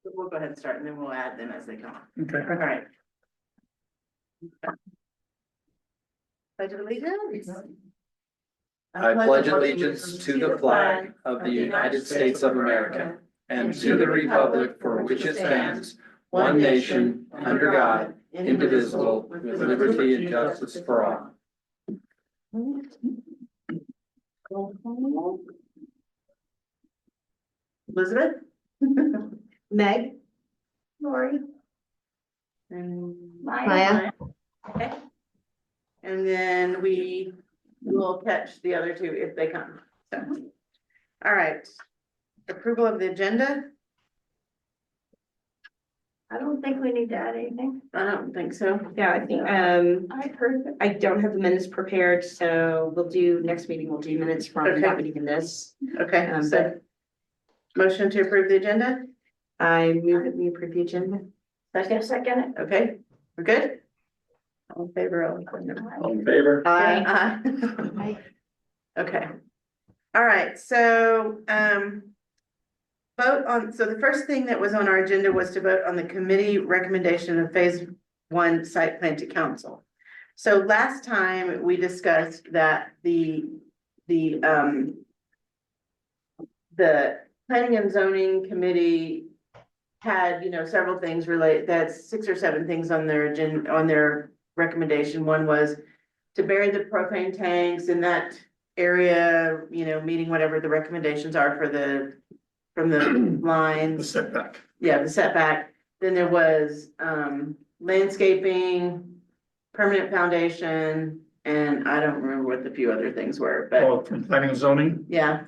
We'll go ahead and start and then we'll add them as they come. Okay. All right. Pledge of allegiance. I pledge allegiance to the flag of the United States of America and to the republic for which it stands, one nation, under God, indivisible, with liberty and justice for all. Elizabeth? Meg. Lori? And Maya. Okay. And then we will catch the other two if they come. So, all right. Approval of the agenda? I don't think we need to add anything. I don't think so. Yeah, I think, I heard that. I don't have the minutes prepared, so we'll do, next meeting, we'll do minutes from Okay. that meeting and this. Okay, so motion to approve the agenda? I move that we approve the agenda. Second. Okay, we're good? All in favor? All in favor? Aye. Okay. All right, so, vote on, so the first thing that was on our agenda was to vote on the committee recommendation of phase 1 site plan to council. So last time we discussed that the planning and zoning committee had, several things related, that's 6 or 7 things on their agenda, on their recommendation. One was to bury the propane tanks in that area, meeting whatever the recommendations are from the The lines. setback. Yeah, the setback. Then there was landscaping, permanent foundation, and I don't remember what the few other things were, but Oh, from planning and zoning, yeah,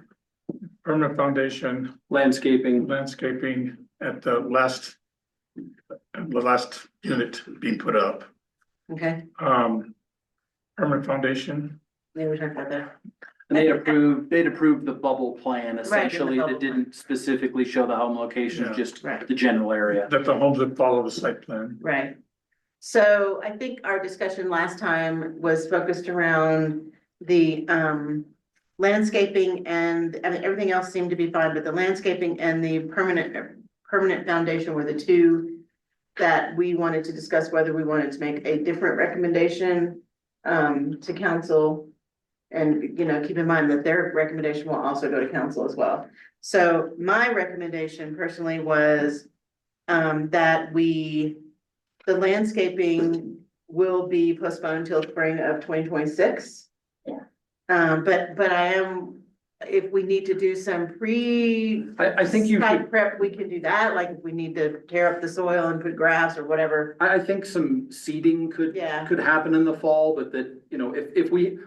permanent foundation, Landscaping, landscaping at the last unit being put up. okay. Permanent foundation, Maybe we talked about that. and they'd approved the bubble plan essentially bubble that didn't specifically show the home location, Yeah. just Right. the general area. that the homes that follow the site plan. Right. So I think our discussion last time was focused around the landscaping and, I mean, everything else seemed to be fine, but the landscaping and the permanent foundation were the two that we wanted to discuss whether we wanted to make a different recommendation to council. And, keep in mind that their recommendation will also go to council as well. So my recommendation personally was that the landscaping will be postponed till spring of 2026. Yeah. But I am, if we need to do some I think you site should, prep, we can do that, like if we need to tear up the soil and put grass or whatever. I think some seeding could Yeah, happen in the fall, but that, if we,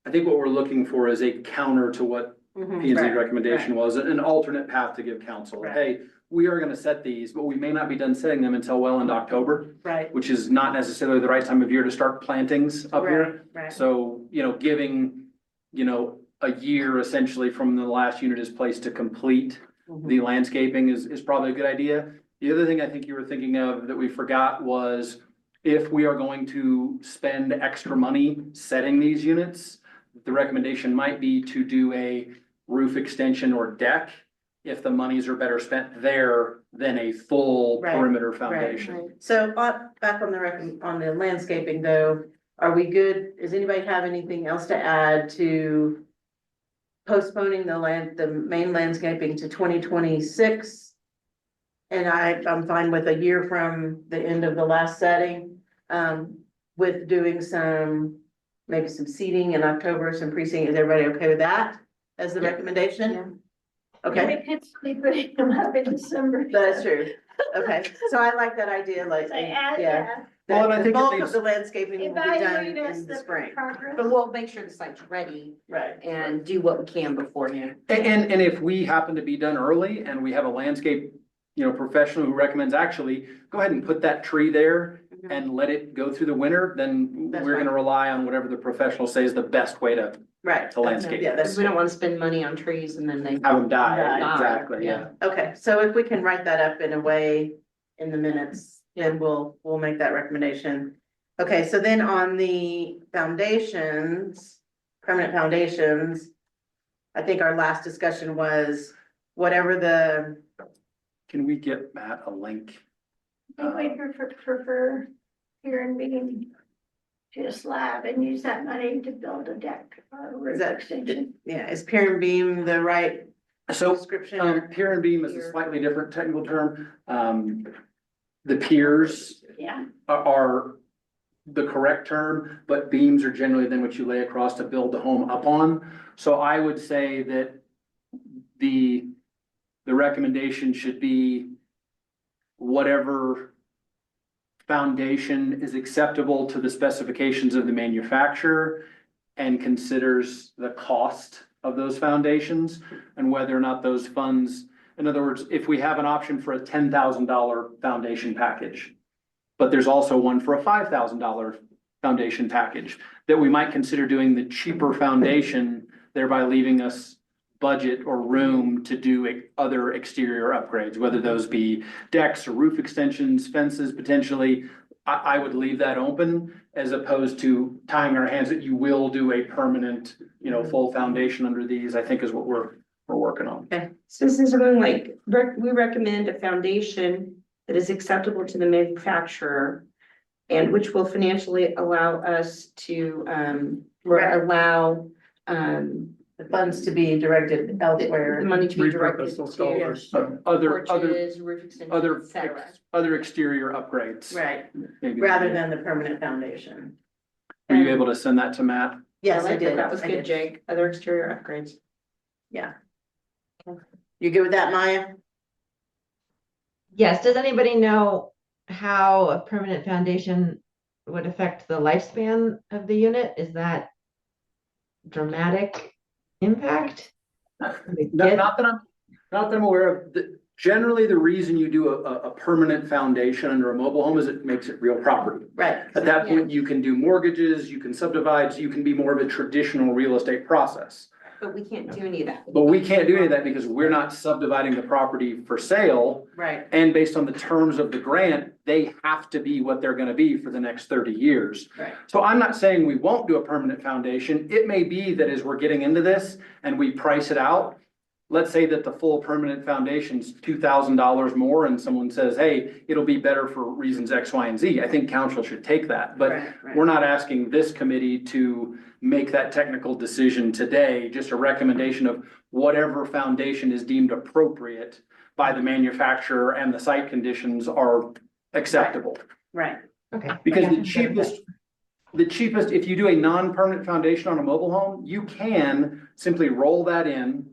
I think what we're looking for is a counter to what mhm, P and Z right, recommendation was, an alternate path to give council. Right. Hey, we are gonna set these, but we may not be done setting them until well into October, right, which is not necessarily the right time of year to start plantings up here. right, So, giving, a year essentially from the last unit is placed to complete mhm, the landscaping is probably a good idea. The other thing I think you were thinking of that we forgot was if we are going to spend extra money setting these units, the recommendation might be to do a roof extension or deck if the monies are better spent there than a full Right, perimeter foundation. So back on the landscaping though, are we good? Does anybody have anything else to add to postponing the main landscaping to 2026? And I'm fine with a year from the end of the last setting, with doing maybe some seeding in October, some pre-seeding. Is everybody okay with that as the recommendation? Okay. We could be putting them up in December. That's true. Okay, so I like that idea, like, Say, add yeah. that. Well, and I The think it bulk of leaves- the landscaping will be done Evaluate us in the the spring, progress. But we'll make sure the site's ready right? and do what we can beforehand. And if we happen to be done early and we have a landscape, professional who recommends actually go ahead and put that tree there Mhm. and let it go through the winter, then That's we're fine. gonna rely on whatever the professional says the best way to Right. landscape. Yeah, that's Because we don't want to spend money on trees and then they. Have them die, Die. exactly, yeah. okay. So if we can write that up in a way in the minutes, then we'll make that recommendation. Okay, so then on the foundations, permanent foundations, I think our last discussion was whatever the, Can we get Matt a link? I think we prefer here and being to a slab and use that money to build a deck or a is roof that, extension. yeah, is pier and beam the right So, description? pier and beam is a slightly different technical term. The piers Yeah, are the correct term, but beams are generally then what you lay across to build the home up on. So I would say that the recommendation should be whatever foundation is acceptable to the specifications of the manufacturer and considers the cost of those foundations and whether or not those funds, in other words, if we have an option for a $10,000 foundation package, but there's also one for a $5,000 foundation package, that we might consider doing the cheaper foundation, thereby leaving us budget or room to do other exterior upgrades, whether those be decks or roof extensions, fences potentially. I would leave that open as opposed to tying our hands that you will do a permanent, full foundation under these, I think is what we're working on. So this is something like, we recommend a foundation that is acceptable to the manufacturer and which will financially allow us to, Right. allow, The funds to be directed elsewhere. the money to be directed Repurpose those to dollars, so. Other porches, roof extensions, et cetera. Other exterior upgrades. Right, Maybe. rather than the permanent foundation. Were you able to send that to Matt? Yes, I like did. That was I good, did. Jake. Other exterior upgrades. Yeah. You good with that, Maya? Yes, does anybody know how a permanent foundation would affect the lifespan of the unit? Is that dramatic impact? Not that I'm aware of. Generally, the reason you do a permanent foundation under a mobile home is it makes it real property. Right, At that point, you can do mortgages, you can subdivide, you can be more of a traditional real estate process. But we can't do any of that. But we can't do any of that because we're not subdividing the property for sale. right, And based on the terms of the grant, they have to be what they're gonna be for the next 30 years. right. So I'm not saying we won't do a permanent foundation. It may be that as we're getting into this and we price it out, let's say that the full permanent foundation's $2,000 more and someone says, hey, it'll be better for reasons X, Y, and Z. I think council should take that, but Right, right. we're not asking this committee to make that technical decision today, just a recommendation of whatever foundation is deemed appropriate by the manufacturer and the site conditions are acceptable. Right, Okay. Because Yeah. the cheapest, if you do a non-permanent foundation on a mobile home, you can simply roll that in,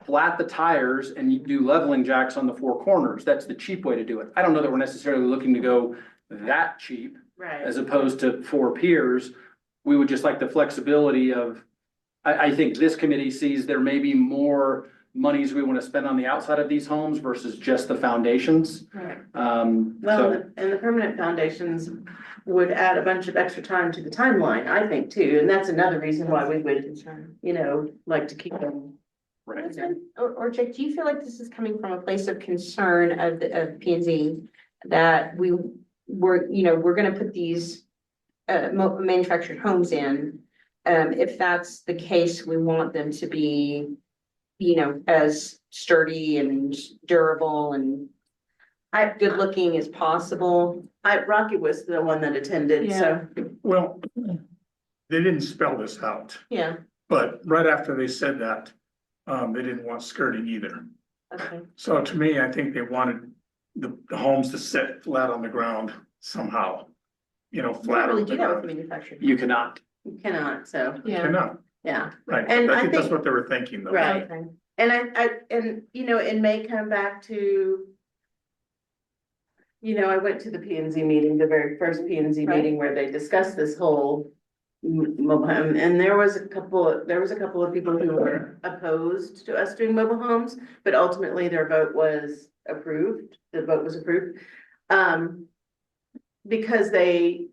flat the tires, and you do leveling jacks on the four corners. That's the cheap way to do it. I don't know that we're necessarily looking to go that cheap right. as opposed to four piers. We would just like the flexibility of, I think this committee sees there may be more monies we want to spend on the outside of these homes versus just the foundations. Right. Well, Well, and the permanent foundations would add a bunch of extra time to the timeline, I think, too, and that's another reason why we would, like to keep them. right. Or Jake, do you feel like this is coming from a place of concern of P and Z? That we're gonna put these manufactured homes in. If that's the case, we want them to be, as sturdy and durable and good looking as possible. Rocky was the one that attended, so, Well, they didn't spell this out, Yeah, but right after they said that, they didn't want skirting either. okay. So to me, I think they wanted the homes to sit flat on the ground somehow. You Flat can't really on the do that with ground. manufactured. You cannot. you cannot, so, Yeah. Cannot, yeah. right, And I I think that's think- what they were thinking though. Right. Okay. And it may come back to. I went to the P and Z meeting, the very first P and Z Right. meeting where they discussed this whole. Mobile home, and there was a couple of people who were opposed to us doing mobile homes, but ultimately their vote was approved, the vote was approved. Because they,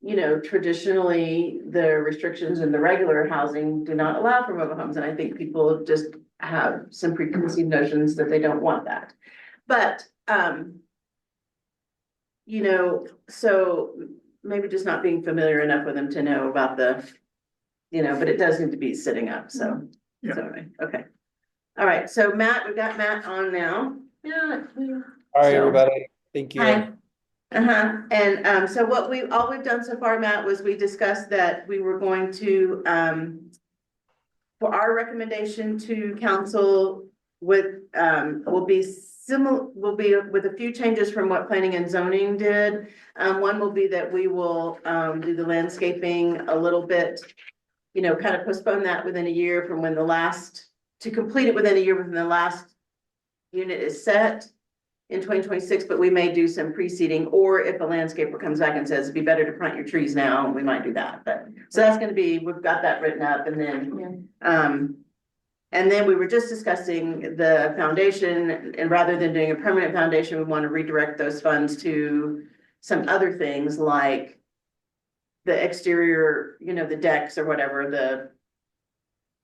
traditionally, the restrictions in the regular housing do not allow for mobile homes, and I think people just have some preconceived notions that they don't want that. But, so maybe just not being familiar enough with them to know about but it does need to be sitting up, so. Yeah. So, okay. All right, so Matt, we've got Matt on now. Yeah. All right, So- everybody. Thank you. Hi. And, so all we've done so far, Matt, was we discussed that we were going to, for our recommendation to council with, will be with a few changes from what planning and zoning did. One will be that we will, do the landscaping a little bit, you know, kind of postpone that within a year from when to complete it within a year from the last unit is set in 2026, but we may do some preceding, or if a landscaper comes back and says it'd be better to plant your trees now, we might do that, but, so that's gonna be, we've got that written up, and then, and then we were just discussing the foundation, and rather than doing a permanent foundation, we want to redirect those funds to some other things like the exterior, you know, the decks or whatever, the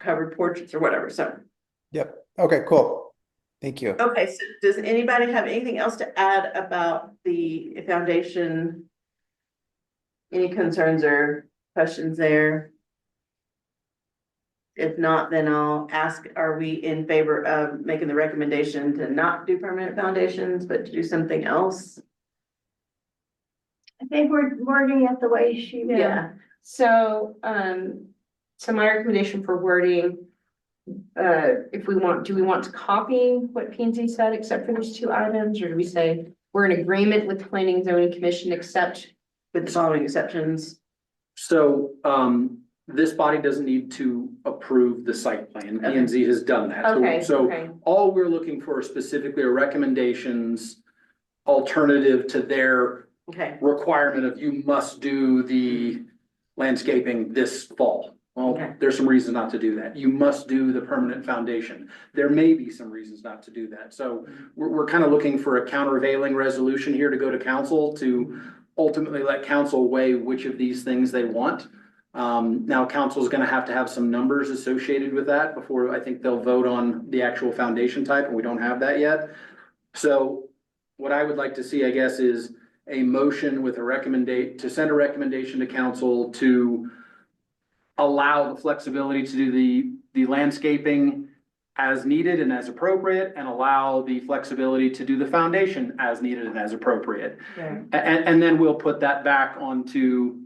covered porches or whatever, so. Yep. Okay, cool. Thank you. Okay, so does anybody have anything else to add about the foundation? Any concerns or questions there? If not, then I'll ask, are we in favor of making the recommendation to not do permanent foundations, but to do something else? I think we're wording it the way she. So, so my recommendation for wording, if we want, do we want to copy what P and Z said except for these two items, or do we say we're in agreement with the Planning and Zoning Commission except? With the following exceptions. So, this body doesn't need to approve the site plan. P and Z has done that. So- Okay, So okay. all we're looking for specifically are recommendations alternative to their Okay, requirement of you must do the landscaping this fall. Well, Okay. there's some reasons not to do that. You must do the permanent foundation. There may be some reasons not to do that. So we're kind of looking for a countervailing resolution here to go to council to ultimately let council weigh which of these things they want. Now council is gonna have to have some numbers associated with that before I think they'll vote on the actual foundation type, and we don't have that yet. So what I would like to see, I guess, is a motion with to send a recommendation to council to allow the flexibility to do the landscaping as needed and as appropriate, and allow the flexibility to do the foundation as needed and as appropriate. okay, And then we'll put that back onto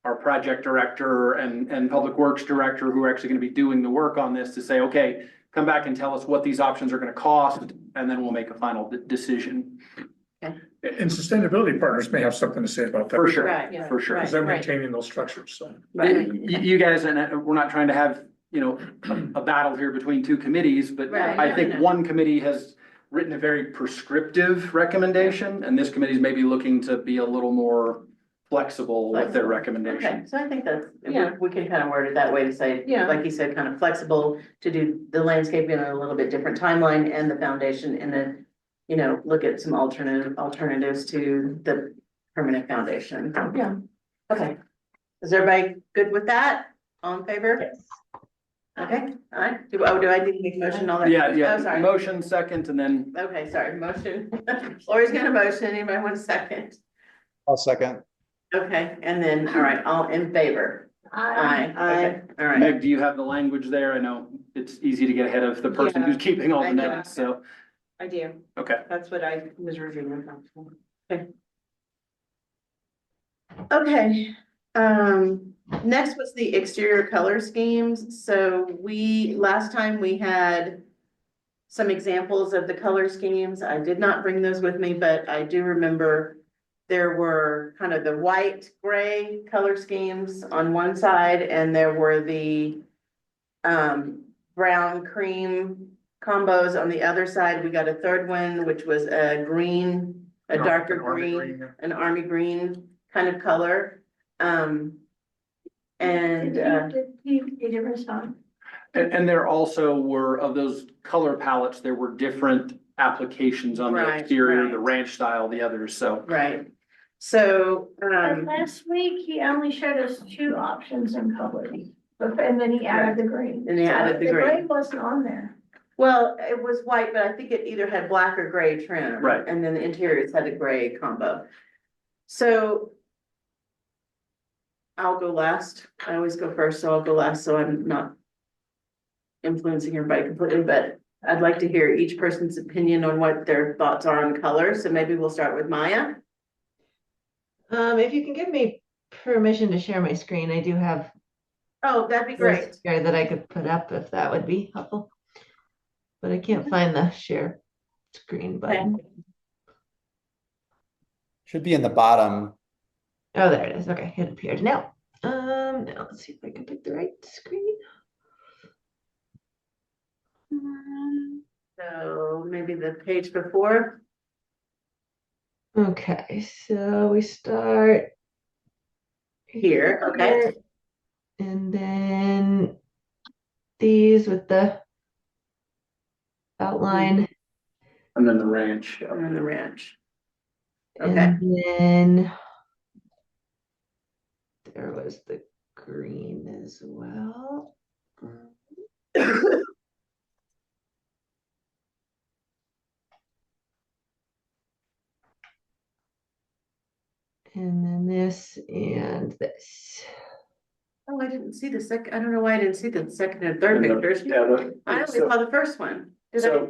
our project director and public works director, who are actually gonna be doing the work on this, to say, okay, come back and tell us what these options are gonna cost, and then we'll make a final decision. And sustainability partners may have something to say about that. For sure, Right, yeah, for sure. Because they're Right. maintaining those structures, so. right, You guys, and we're not trying to have, you know, a battle here between two committees, but Right, I no, think no. one committee has written a very prescriptive recommendation, and this committee is maybe looking to be a little more flexible with their Flexible. recommendation. okay, so I think that's, Yeah. we can kind of word it that way to say, Yeah. like you said, kind of flexible to do the landscaping in a little bit different timeline and the foundation in a, you know, look at some alternatives to the permanent foundation. Yeah. Okay, is everybody good with that? All in favor? Yes. Okay, all right, do I need to make a motion and all that? Yeah, Oh, yeah, sorry. motion second, and then Okay, sorry, motion. Lori's got a motion, anybody want a second? I'll second. Okay, and then, all right, all in favor? Aye. Okay, all right. Meg, do you have the language there? I know it's easy to get ahead of the person Yeah, who's keeping all I the know. notes, so, I do. okay. That's what I was reviewing. Okay, next was the exterior color schemes. So last time we had some examples of the color schemes. I did not bring those with me, but I do remember there were kind of the white, gray color schemes on one side, and there were the brown cream combos on the other side. We got a third one, which was a green, a darker An army green, green. an army green kind of color. And, Did he respond? And there also were, of those color palettes, there were different applications on the Right, exterior, right. the ranch style, the others, so. right, so, But last week, he only showed us two options in color, and then he added the green. And he added the The green. gray wasn't on there. well, it was white, but I think it either had black or gray trim. Right. And then the interiors had a gray combo. So I'll go last. I always go first, so I'll go last, so I'm not influencing everybody completely, but I'd like to hear each person's opinion on what their thoughts are on color, so maybe we'll start with Maya. If you can give me permission to share my screen, I do have Oh, that'd be this great. here that I could put up if that would be helpful. But I can't find the share screen button. Should be in the bottom. Oh, there it is. Okay, it appeared now. Now let's see if I can pick the right screen. So maybe the page before. Okay, so we start Here, okay. here, and then these with the outline, And then the ranch. And then the ranch. Okay, and then there was the green as well. And then this and this. oh, I didn't see the second, I don't know why I didn't see the second and third And the- pictures. Yeah, I only saw the first one. Did I?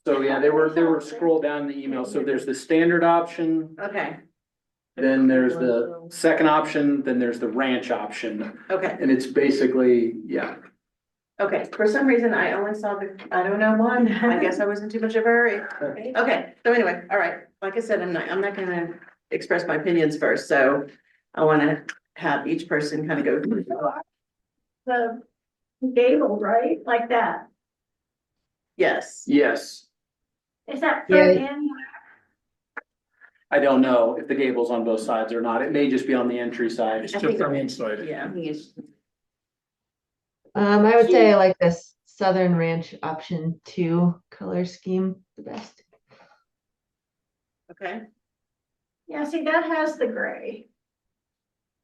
so yeah, they were scroll down the email. So there's the standard option, Okay, then there's the second option, then there's the ranch option. okay, And it's basically, yeah, okay. For some reason, I only saw the, I don't know one. I guess I was in too much of a hurry. Okay, so anyway, all right, like I said, I'm not gonna express my opinions first, so I wanna have each person kind of go through. The gable, right, like that, Yes, yes. is that front Yeah. end? I don't know if the gable's on both sides or not. It may just be on the entry side. It's I just think- on one side. yeah. I would say I like this Southern Ranch option 2 color scheme the best. Okay, Yeah, see, that has the gray.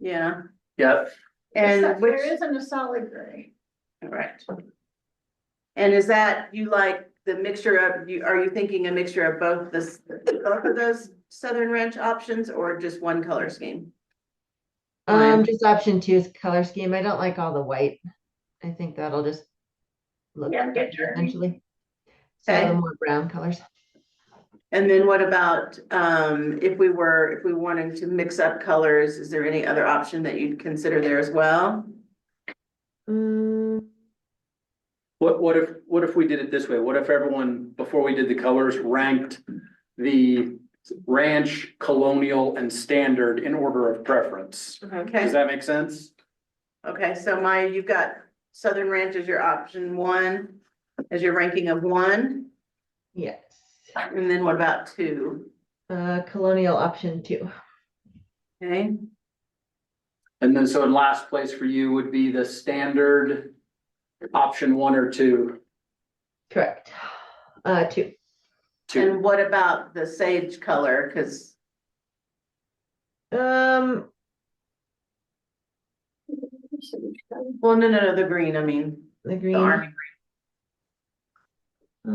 yeah, Yeah, and which, There isn't a solid gray. right. And is that, you like the mixture of, are you thinking a mixture of both both of those Southern Ranch options or just one color scheme? Fine. Just option 2 is color scheme. I don't like all the white. I think that'll just look Yeah, get dirty. eventually. So Okay. the more brown colors. And then what about, if we wanted to mix up colors, is there any other option that you'd consider there as well? Mm, what if we did it this way? What if everyone, before we did the colors, ranked the ranch, colonial, and standard in order of preference? Does Okay, that make sense? okay, so Maya, you've got Southern Ranch as your option 1, as your ranking of 1, yes. and then what about 2? Colonial option 2. Okay, And then, so in last place for you would be the standard option 1 or 2. Correct. 2. and what about the sage color, cause, Um, well, no, the green, I mean, the the green. army I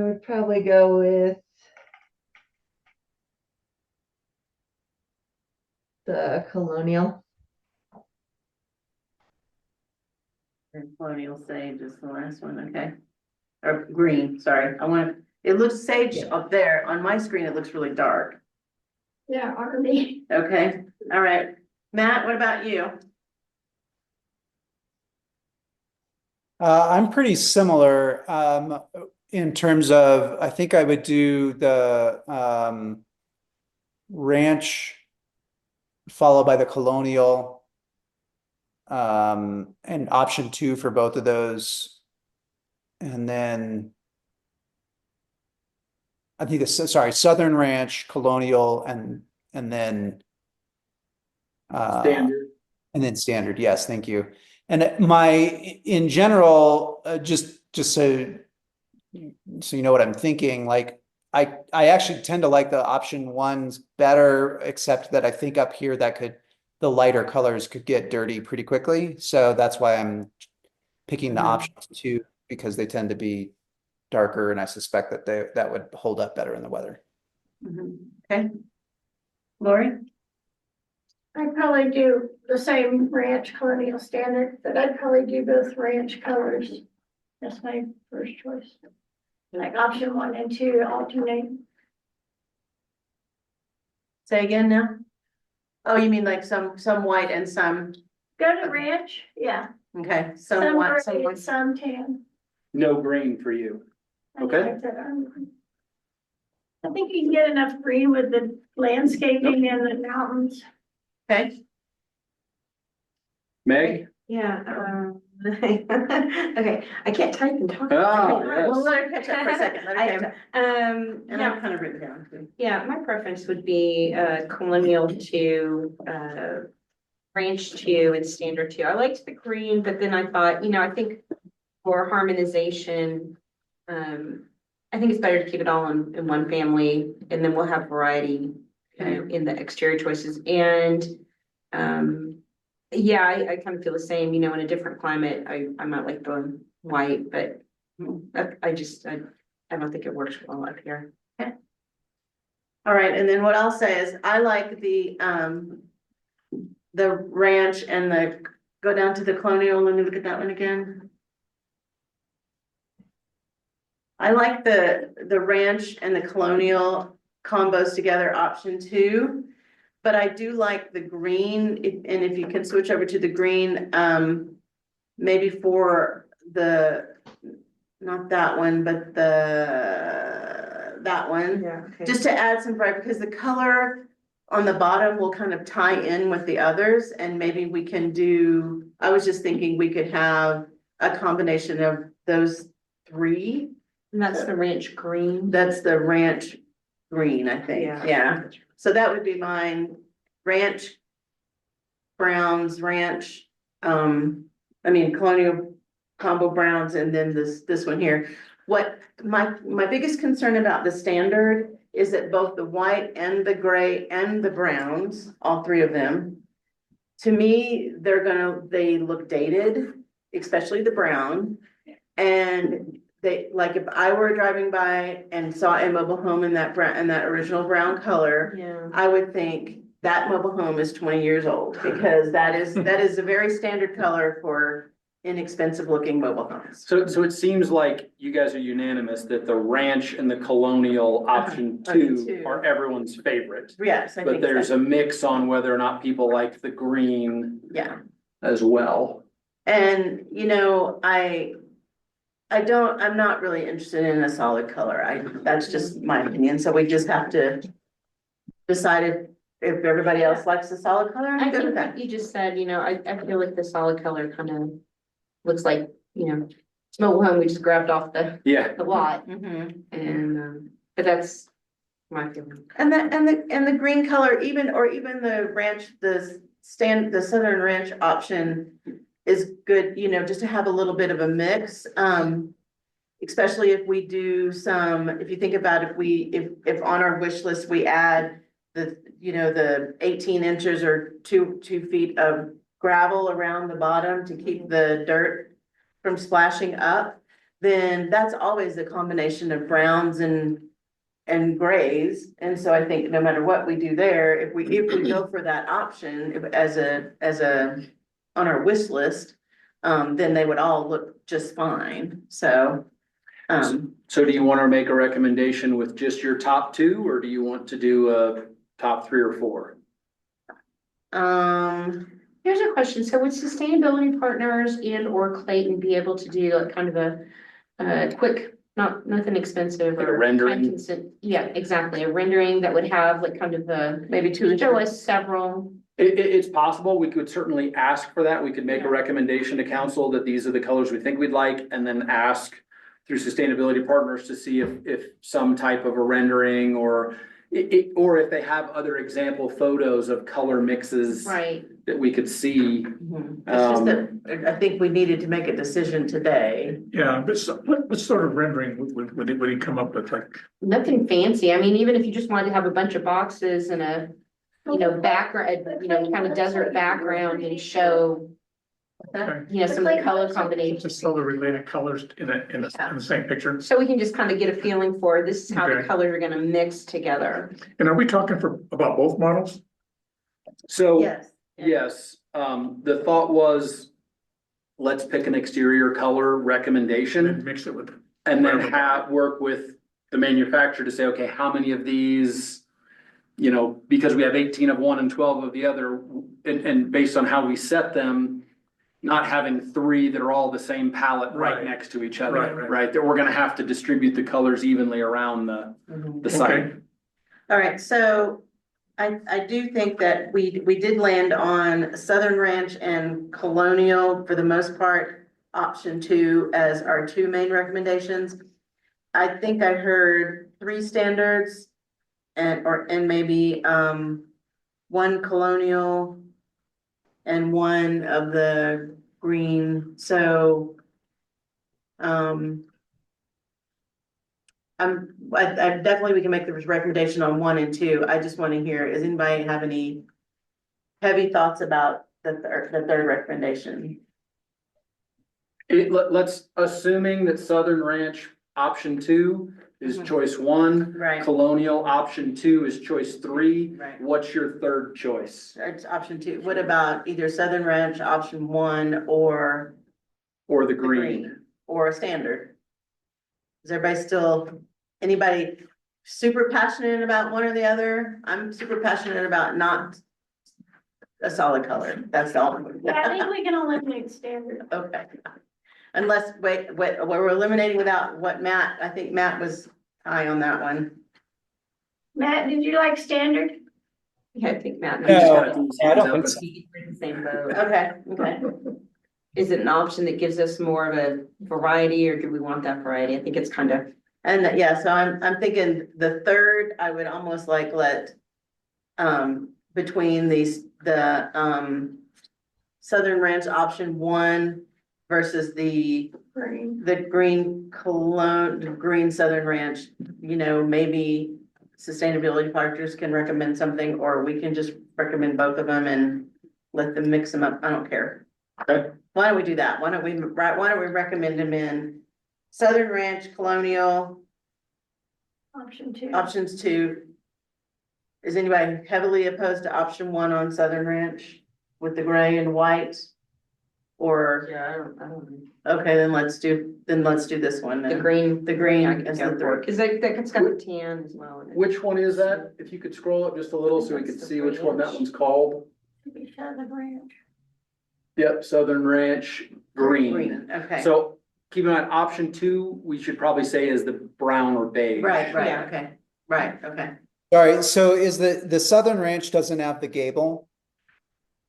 would probably go with the colonial. green, colonial sage is the last one, okay? Or green, sorry, it looks sage Yeah. up there, on my screen, it looks really dark, Yeah, army. okay, all right. Matt, what about you? I'm pretty similar, in terms of, I think I would do the, ranch followed by the colonial. And option 2 for both of those. And then I think sorry, Southern Ranch, colonial, and then Standard. and then standard, yes, thank you. And in general, just so you know what I'm thinking, like I actually tend to like the option 1s better, except that I think up here the lighter colors could get dirty pretty quickly. So that's why I'm picking the Mhm. options 2, because they tend to be darker, and I suspect that that would hold up better in the weather. Okay. Lori? I'd probably do the same ranch colonial standard, but I'd probably do both ranch colors. That's my first choice. like option 1 and 2 alternate. Say again now? Oh, you mean like some white and some, Go to ranch, yeah, okay, some some white, gray, and some tan. No green for you. I Okay. like that. I think you can get enough green with the landscaping and the mountains. okay? Meg? Yeah, okay, I can't type and talk. Ah, Okay, yes. Well, let her catch up for a second, let her catch up. And Yeah, I've kind of written down too. yeah, my preference would be colonial to ranch 2 and standard 2. I liked the green, but then I thought, I think for harmonization, I think it's better to keep it all in one family, and then we'll have variety in the exterior choices. And yeah, I kind of feel the same, in a different climate, I might like the white, but I don't think it works well up here. All right, and then what I'll say is I like the ranch and go down to the colonial, let me look at that one again. I like the ranch and the colonial combos together, option 2. But I do like the green, and if you can switch over to the green, maybe for not that one, but that one. Yeah. Okay. Just to add some variety, because the color on the bottom will kind of tie in with the others, and maybe we can I was just thinking we could have a combination of those 3. And that's the ranch green. That's the ranch green, I think, yeah. So that would be mine, ranch, browns, ranch, colonial combo browns, and then this one here. What my biggest concern about the standard is that both the white and the gray and the browns, all 3 of them, to me, they look dated, especially the brown. And if I were driving by and saw a mobile home in that original brown color, Yeah. I would think that mobile home is 20 years old, because that is a very standard color for inexpensive looking mobile homes. So it seems like you guys are unanimous that the ranch and the colonial option I do 2 too. are everyone's favorite. Yes, I But think there's so. a mix on whether or not people like the green Yeah, as well. and I'm not really interested in a solid color. That's just my opinion. So we just have to decide if everybody else likes the solid color, I I'm good think with that. what you just said, I feel like the solid color kind of looks like, it's mobile home, we just grabbed off the Yeah. lot, Mhm. and, but that's my feeling. And the green color, even the ranch, the southern ranch option is good, just to have a little bit of a mix. Especially if we do if you think about if on our wish list, we add the 18 inches or 2 feet of gravel around the bottom to keep the dirt from splashing up, then that's always a combination of browns and grays. And so I think no matter what we do there, if we go for that option as a on our wish list, then they would all look just fine. So, So do you want to make a recommendation with just your top 2, or do you want to do a top 3 or 4? Here's a question, so would sustainability partners and or Clayton be able to do like kind of a quick, nothing expensive Like a or rendering? Yeah, exactly, a rendering that would have like kind of maybe 2 show us several. It's possible. We could certainly ask for that. We could make a recommendation to council that these are the colors we think we'd like, and then ask through sustainability partners to see if some type of a rendering or if they have other example photos of color mixes Right. that we could see. it's just that I think we needed to make a decision today. Yeah, but what sort of rendering would he come up with, like? Nothing fancy, I mean, even if you just wanted to have a bunch of boxes and a, background, kind of desert background and show, Okay. some of the color combinations. Just solar related colors in the same picture. So we can just kind of get a feeling for, this is how the Okay. colors are gonna mix together. And are we talking about both models? So, Yes. yes, the thought was, let's pick an exterior color And recommendation. then mix it with, And then work with the manufacturer to say, okay, how many of these, because we have 18 of one and 12 of the other, and based on how we set them, not having 3 that are all the same palette right Right. next to each Right, other, right. right? That we're gonna have to distribute the colors evenly around the site. Okay. All right, so I do think that we did land on Southern Ranch and Colonial for the most part, option 2 as our 2 main recommendations. I think I heard 3 standards and maybe, 1 Colonial and 1 of the green, so, I definitely, we can make the recommendation on 1 and 2. I just want to hear, does anybody have any heavy thoughts about the third recommendation? Let's, assuming that Southern Ranch option 2 is Mhm. choice 1. Right. Colonial option 2 is choice 3. Right. What's your third choice? It's option 2. What about either Southern Ranch, option 1, or Or the the green? or a standard? Is everybody still, anybody super passionate about one or the other? I'm super passionate about not a solid color. That's the only one. Yeah, I think we can eliminate standard. Okay. Unless, wait, we're eliminating without what Matt, I think Matt was high on that one. Matt, did you like standard? Yeah, I think Matt. No, I don't think so. We're in the same boat. Okay, okay. Is it an option that gives us more of a variety, or do we want that variety? I think it's kind of, And yeah, so I'm thinking the third, I would almost like let, between the Southern Ranch option 1 versus the Green. green Southern Ranch, maybe sustainability partners can recommend something, or we can just recommend both of them and let them mix them up. I don't care. Okay. Why don't we do that? Why don't we recommend them in Southern Ranch, Colonial, Option 2. options 2. Is anybody heavily opposed to option 1 on Southern Ranch with the gray and white? Or, yeah, I don't okay, then let's do this one know. The then. green. The green I can is go the for it, third. cause it's got the tan as well. in it. Which one is that? If you could scroll up just a little so we could see which one that one's called. Maybe Southern Ranch. Yep, Southern Ranch green. Okay, So keep in mind, option 2, we should probably say is the brown or beige. right, Yeah. okay, right, okay. Sorry, so is the Southern Ranch doesn't have the gable?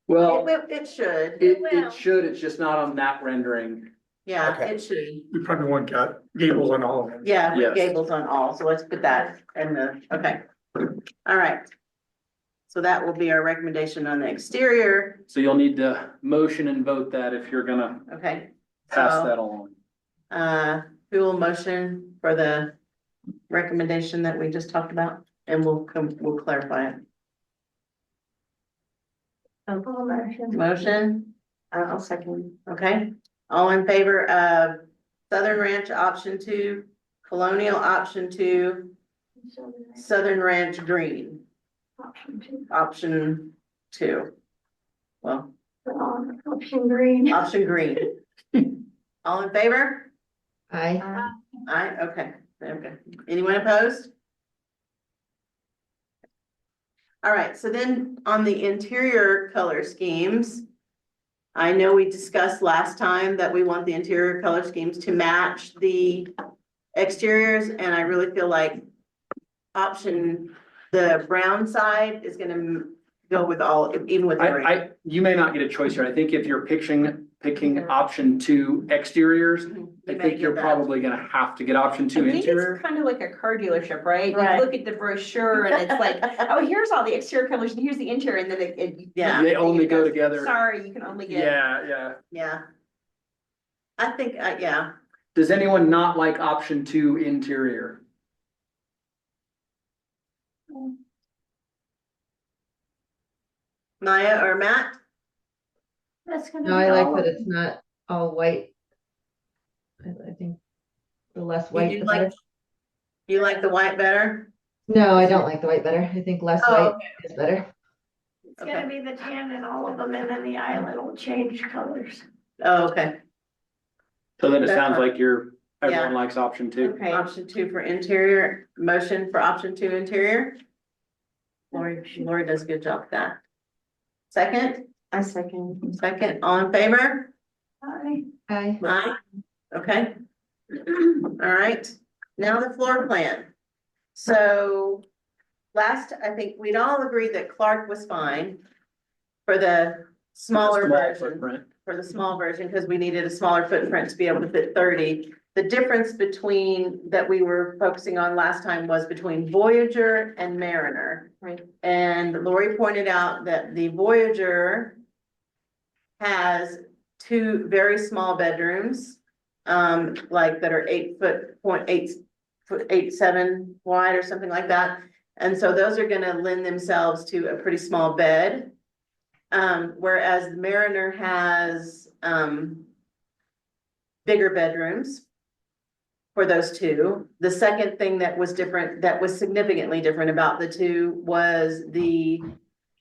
Well, It should, it should, it's just not on that rendering. yeah, Okay. it should. We probably want gables on all of them. Yeah, with Yes. gables on all, so let's put that in okay. All right. So that will be our recommendation on the exterior, So you'll need to motion and vote that if you're gonna okay? pass So, that along. Who will motion for the recommendation that we just talked about? And we'll clarify it. All motion. Motion, I'll second. okay? All in favor of Southern Ranch option 2, Colonial option 2, Southern Ranch. Southern Ranch green Option 2. option 2. Well, Option green. option green. All in favor? I, Aye, okay, okay. Anyone opposed? All right, so then on the interior color schemes, I know we discussed last time that we want the interior color schemes to match the exteriors, and I really feel like the brown side is gonna go with all, even with the green. You may not get a choice here. I think if you're picking option 2 exteriors, You I may think you're get that. probably gonna have to get option 2 I think interior. it's kind of like a car dealership, right? Right. You look at the brochure and it's like, oh, here's all the exterior colors and here's the interior, and then it. Yeah. They only go together. Sorry, you can only get. Yeah. Yeah. I think, yeah, Does anyone not like option 2 interior? Maya or Matt? That's gonna. no, be I like all that of it's not all white. I think the less You white, do the like- better. You like the white better? No, I don't like the white better. I think less Oh, white is better. It's gonna be the tan in all of them, and then the island will change colors. Oh, okay. So then it That's sounds fine. like you're Everyone likes option two. Okay, Option two for interior, motion for option two interior. Lori does a good job with that. Second, I second. all in favor? Aye. Aye. Okay. All right, now the floor plan. So last, I think we'd all agreed that Clark was fine for the smaller Small version. footprint. For the small version, because we needed a smaller footprint to be able to fit 30. The difference between, that we were focusing on last time was between Voyager and Mariner. Right. And Lori pointed out that the Voyager has two very small bedrooms, like that are 8'8" wide or something like that. And so those are gonna lend themselves to a pretty small bed. Whereas the Mariner has, bigger bedrooms for those two. The second thing that was different, that was significantly different about the two was the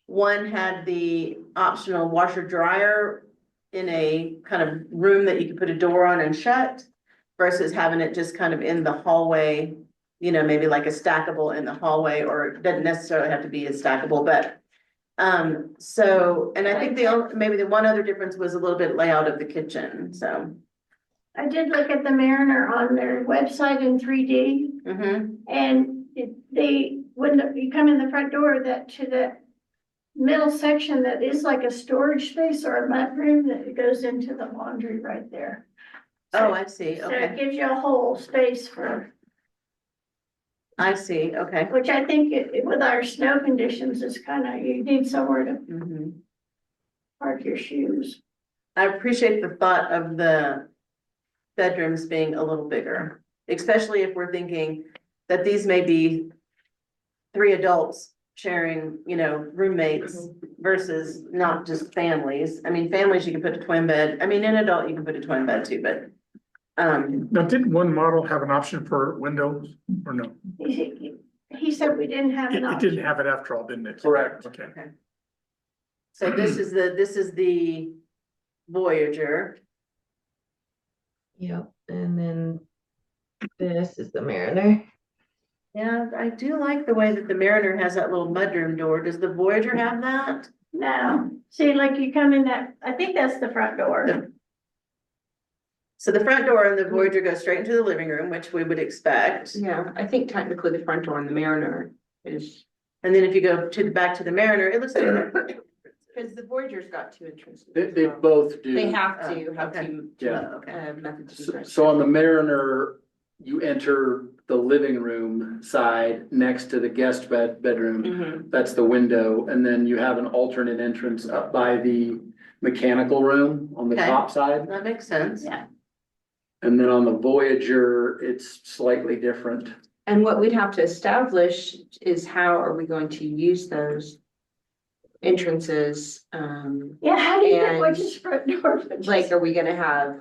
one had the optional washer dryer in a kind of room that you could put a door on and shut versus having it just kind of in the hallway, you know, maybe like a stackable in the hallway, or it doesn't necessarily have to be a stackable, but so, and I think maybe the one other difference was a little bit layout of the kitchen, so. I did look at the Mariner on their website in 3D, and when you come in the front door, that to the middle section that is like a storage space or a mudroom, that it goes into the laundry right there. Oh, I see, So it okay, gives you a whole space for, I see, okay. which I think with our snow conditions is kind of, you need somewhere to Mhm. park your shoes. I appreciate the thought of the bedrooms being a little bigger, especially if we're thinking that these may be three adults sharing, you know, roommates versus not just families. I mean, families, you can put a twin bed. I mean, an adult, you can put a twin bed too, but Now, didn't one model have an option for windows or no? He said we didn't have It, an it option. didn't have it after all, didn't it? Correct. Okay. so this is the Voyager. Yep, and then this is the Mariner. Yeah, I do like the way that the Mariner has that little mudroom door. Does the Voyager have that? No, see, like you come in that, I think that's the front door. So the front door and the Voyager goes straight into the living room, which we would expect. Yeah, I think technically the front door in the Mariner is, And then if you go to the back to the Mariner, it looks like. because the Voyager's got two entrances. They both do. They have to have Okay. two, Yeah. Okay. methods of So, egress. so on the Mariner, you enter the living room side next to the guest bedroom. Mhm. That's the window, and then you have an alternate entrance up by the mechanical room on the Okay. top side. That makes sense. Yeah. And then on the Voyager, it's slightly different. And what we'd have to establish is how are we going to use those entrances? Yeah, how do you get And, which is front door? which Like, is- are we gonna have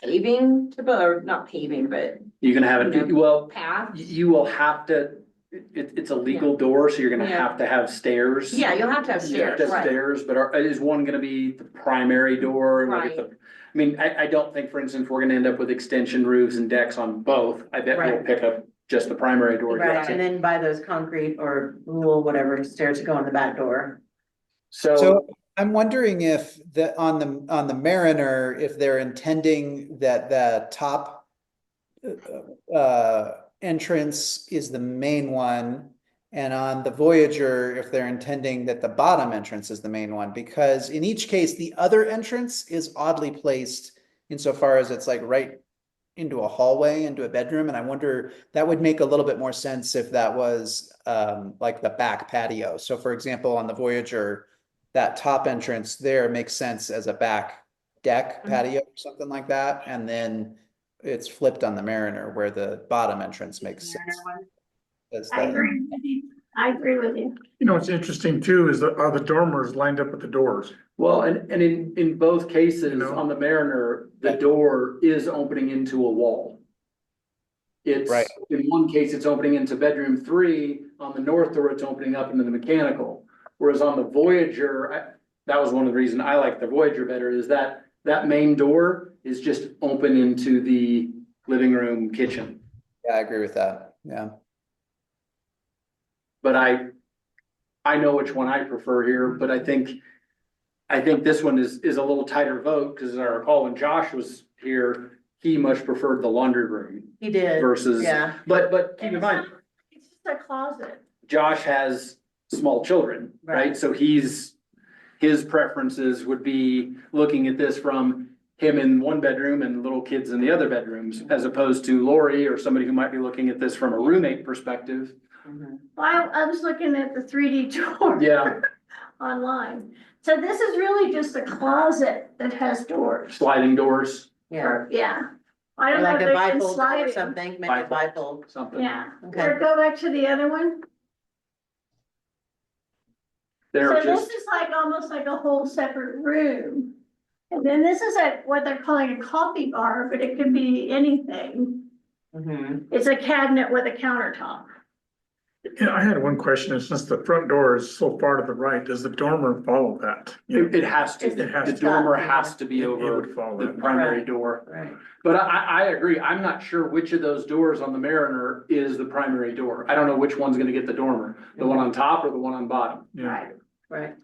paving to, or not paving, but You're gonna have it, well, paths? you will have to, it's a legal door, so you're gonna Yeah. have to have stairs. Yeah, you'll have to have You have stairs, to have right? stairs, but is one gonna be the primary door? Like if the- I mean, I don't think, for instance, we're gonna end up with extension roofs and decks on both. I bet we'll Right. pick up just the primary door. Right, and then buy those concrete or wool, whatever stairs that go on the back door. So I'm wondering if on the Mariner, if they're intending that the top entrance is the main one, and on the Voyager, if they're intending that the bottom entrance is the main one, because in each case, the other entrance is oddly placed insofar as it's like right into a hallway, into a bedroom, and I wonder, that would make a little bit more sense if that was like the back patio. So for example, on the Voyager, that top entrance there makes sense as a back deck patio or something like that, and then it's flipped on the Mariner where the bottom entrance makes sense. As I the- agree with you. I agree with you. You know, what's interesting too is are the dormers lined up with the doors? Well, and in both cases, You know? on the Mariner, the door is opening into a wall. It's, Right. in one case, it's opening into bedroom 3, on the north door, it's opening up into the mechanical. Whereas on the Voyager, that was one of the reasons I like the Voyager better, is that main door is just open into the living room, kitchen. Yeah, I agree with that. Yeah. But I know which one I prefer here, but I think this one is a little tighter vote, because as I recall, when Josh was here, he much preferred the laundry room He did, versus, yeah, but keep And in mind, It's just a closet. Josh has small children, right? Right. So his preferences would be looking at this from him in one bedroom and little kids in the other bedrooms, as opposed to Lori or somebody who might be looking at this from a roommate perspective. mhm, Well, I was looking at the 3D tour. Yeah, Online. So this is really just a closet that has doors. sliding doors, yeah. Or, yeah. I Or don't know like if a they can bifold slide or it. something, maybe a bifold, something. Yeah, Okay. or go back to the other one. They're So this just, is like almost like a whole separate room. And then this is what they're calling a coffee bar, but it could be anything. mhm. It's a cabinet with a countertop. Yeah, I had one question, and since the front door is so far to the right, does the dormer follow that? it has to, It has the to. dormer has to be It over would follow the that. primary Right. door. Right, But I agree, I'm not sure which of those doors on the Mariner is the primary door. I don't know which one's gonna get the dormer, the one on top or the one on bottom. Yeah, right.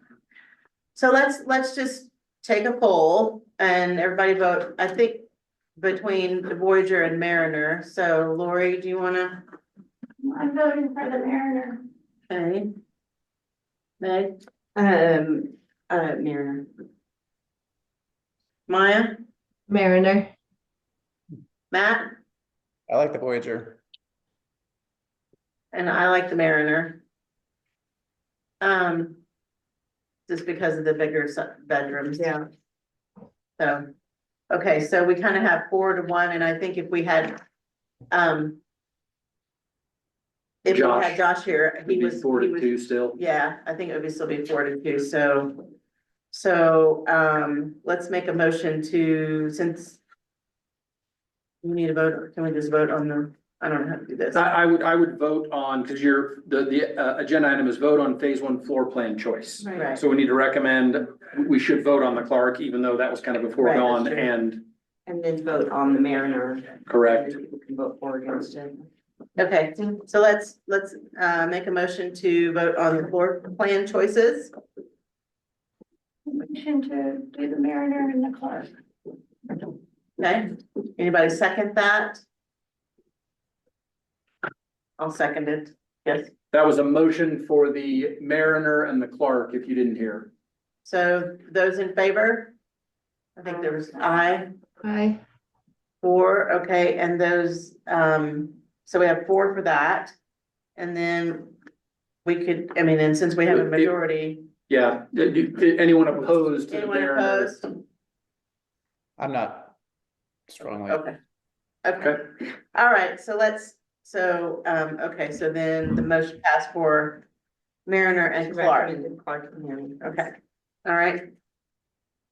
So let's just take a poll and everybody vote, I think, between the Voyager and Mariner. So Lori, do you wanna, I'm voting for the Mariner. okay? Meg, Mariner. Maya, Mariner. Matt, I like the Voyager. and I like the Mariner. Just because of the bigger bedrooms. Yeah. So, okay, so we kind of have 4-1, and I think if we had, if we had Josh here, It'd be 4-2 still. yeah, I think it would still be 4-2, so. Let's make a motion to, since. We need a vote, or can we just vote on the, I don't know how to do this. I would vote on, because the agenda item is vote on phase one floor plan choice. Right, So we need to recommend, we should vote on the Clark, even though that was kind of a Right, foregone that's true. and And then vote on the Mariner. correct. And people can vote for or against it. okay, so let's make a motion to vote on the floor plan choices. Motion to do the Mariner and the Clark. Okay, anybody second that? I'll second it, yes. That was a motion for the Mariner and the Clark, if you didn't hear. So those in favor? I think there was aye, Hi. 4, okay, and those, so we have 4 for that. And then we could, I mean, and since we have a majority, Yeah, anyone opposed to the anyone Mariner? opposed? I'm not strongly. Okay. Okay, all right, so okay, so then the motion passed for Mariner and Clark, Recommended Clark and Mariner. okay, all right,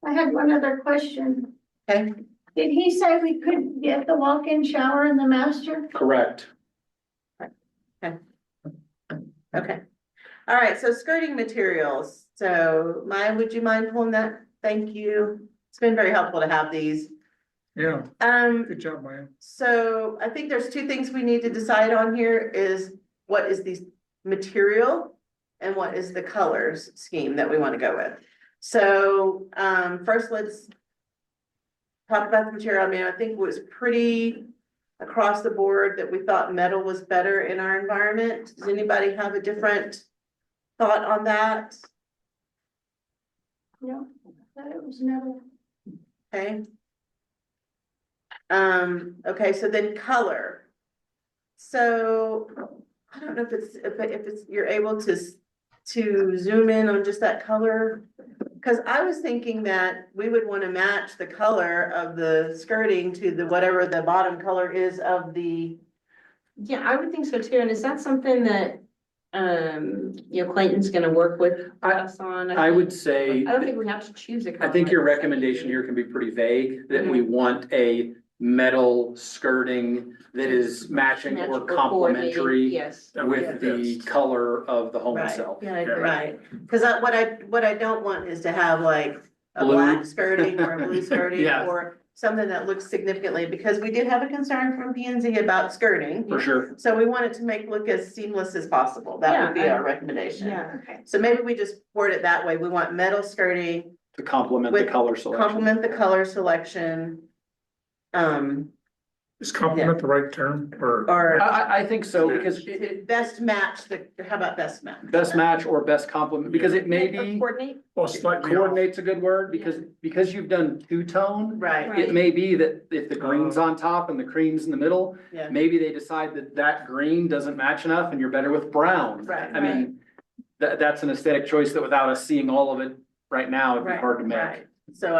I had one other question. okay. Did he say we couldn't get the walk-in shower in the master? Correct. Okay, all right, so skirting materials, so Maya, would you mind pulling that? Thank you. It's been very helpful to have these. yeah, good job, Maya. So I think there's 2 things we need to decide on here is what is the material and what is the colors scheme that we want to go with. So, first let's talk about the material. I mean, I think it was pretty across the board that we thought metal was better in our environment. Does anybody have a different thought on that? No, I thought it was metal. Okay. Okay, so then color. So I don't know if it's, you're able to zoom in on just that color. Cause I was thinking that we would want to match the color of the skirting to the, whatever the bottom color is of the, Yeah, I would think so too. And is that something that, Clayton's gonna work with us on? I would think? say, I don't think we have to choose a color. I think your recommendation here can be pretty vague, that we want a metal skirting that is matching Match or coordinating, complementary Yes. with the color of the home Right. itself. Yeah, I agree. right? Cause what I don't want is to have like a Blue. black skirting or a blue skirting Yeah. or something that looks significantly, because we did have a concern from P and Z about skirting. For sure. So we want it to look as seamless as possible. That would be Yeah, our recommendation. Yeah, Okay. So maybe we just word it that way. We want metal skirting, To complement the With color selection. complement the color selection. Is compliment the right term or? Or I think so, because it, best match how about best match? best match or best complement, because it may or be, coordinate, Well, slightly off. coordinate's a good word, because you've done two-tone. Right, Right. It may be that if the green's on top and the cream's in the middle, yeah, maybe they decide that that green doesn't match enough and you're better with brown. Right. I mean, that's an aesthetic choice that without us seeing all of it right now, it'd be right, hard to make. right. So